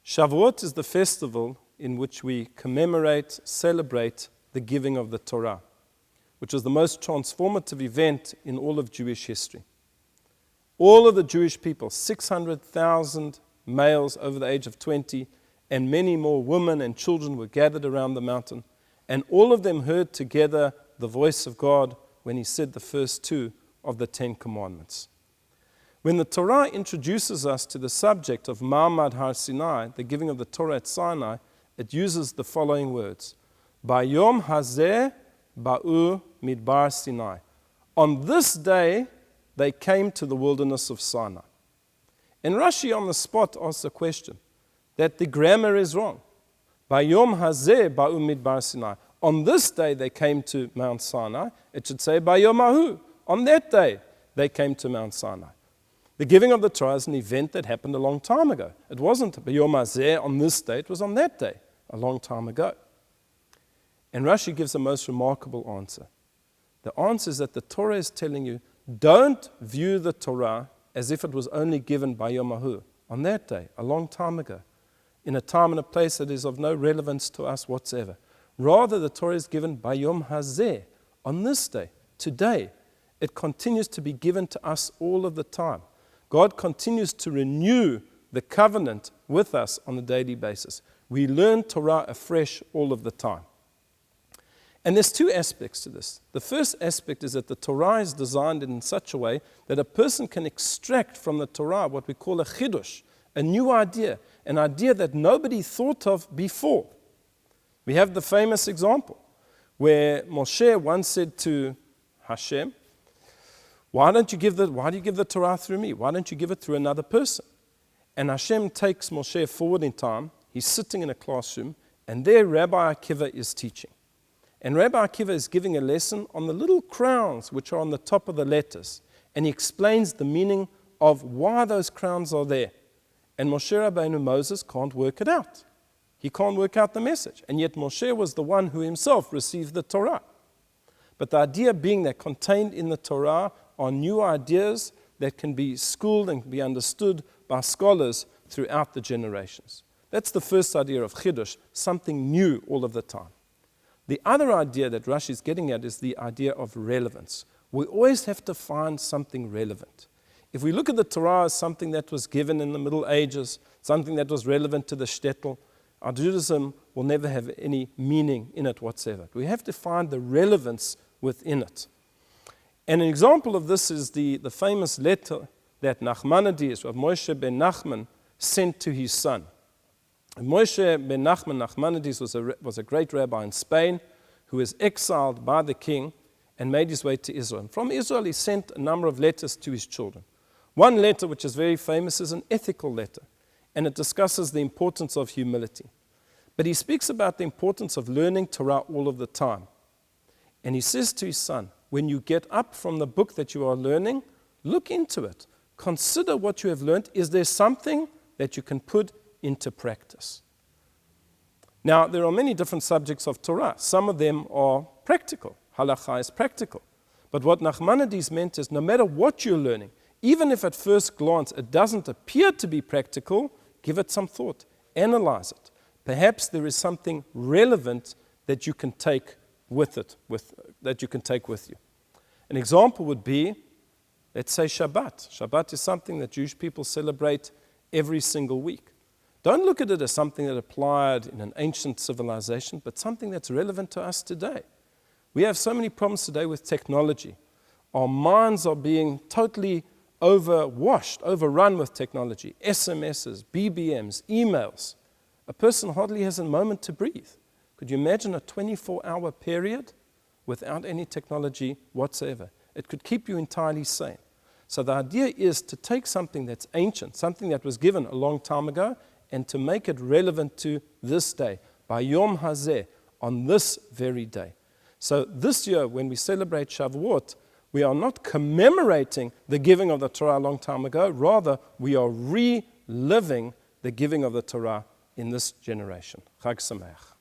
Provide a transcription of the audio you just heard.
Shavuot is the festival in which we commemorate, celebrate the giving of the Torah, which is the most transformative event in all of Jewish history. All of the Jewish people, 600,000 males over the age of 20, and many more women and children were gathered around the mountain, and all of them heard together the voice of God when he said the first two of the 10 Commandments. When the Torah introduces us to the subject of Ma'amad Har Sinai, the giving of the Torah at Sinai, it uses the following words: Bayom hazeh ba'u midbar Sinai. On this day, they came to the wilderness of Sinai. And Rashi on the spot asks a question, that the grammar is wrong. Bayom hazeh ba'u midbar Sinai. On this day, they came to Mount Sinai. It should say Bayom ahu. On that day, they came to Mount Sinai. The giving of the Torah is an event that happened a long time ago. It wasn't Bayom hazeh on this day, it was on that day, a long time ago. And Rashi gives the most remarkable answer. The answer is that the Torah is telling you, don't view the Torah as if it was only given by Yom Ahu, on that day, a long time ago, in a time and a place that is of no relevance to us whatsoever. Rather, the Torah is given by Yom Hazeh, on this day, today. It continues to be given to us all of the time. God continues to renew the covenant with us on a daily basis. We learn Torah afresh all of the time. And there's two aspects to this. The first aspect is that the Torah is designed in such a way that a person can extract from the Torah what we call a chidush, a new idea, an idea that nobody thought of before. We have the famous example where Moshe once said to Hashem, why do you give the Torah through me? Why don't you give it through another person? And Hashem takes Moshe forward in time. He's sitting in a classroom, and there Rabbi Akiva is teaching. And Rabbi Akiva is giving a lesson on the little crowns which are on the top of the letters. And he explains the meaning of why those crowns are there. And Moshe Rabbeinu Moses can't work it out. He can't work out the message. And yet Moshe was the one who himself received the Torah. But the idea being that contained in the Torah are new ideas that can be schooled and be understood by scholars throughout the generations. That's the first idea of chidush, something new all of the time. The other idea that Rashi is getting at is the idea of relevance. We always have to find something relevant. If we look at the Torah as something that was given in the Middle Ages, something that was relevant to the shtetl, our Judaism will never have any meaning in it whatsoever. We have to find the relevance within it. And an example of this is the famous letter that Nachmanides, Rav Moshe ben Nachman, sent to his son. Moshe ben Nachmanides was a great rabbi in Spain who was exiled by the king and made his way to Israel. And from Israel, he sent a number of letters to his children. One letter, which is very famous, is an ethical letter, and it discusses the importance of humility. But he speaks about the importance of learning Torah all of the time. And he says to his son, when you get up from the book that you are learning, look into it. Consider what you have learned. Is there something that you can put into practice? Now, there are many different subjects of Torah. Some of them are practical. Halakha is practical. But what Nachmanides meant is no matter what you're learning, even if at first glance it doesn't appear to be practical, give it some thought. Analyze it. Perhaps there is something relevant that you can take with you. An example would be, let's say Shabbat. Shabbat is something that Jewish people celebrate every single week. Don't look at it as something that applied in an ancient civilization, but something that's relevant to us today. We have so many problems today with technology. Our minds are being totally overrun with technology. SMSs, BBMs, emails. A person hardly has a moment to breathe. Could you imagine a 24-hour period without any technology whatsoever? It could keep you entirely sane. So the idea is to take something that's ancient, something that was given a long time ago, and to make it relevant to this day, by Yom Hazeh, on this very day. So this year, when we celebrate Shavuot, we are not commemorating the giving of the Torah a long time ago. Rather, we are reliving the giving of the Torah in this generation. Chag Sameach.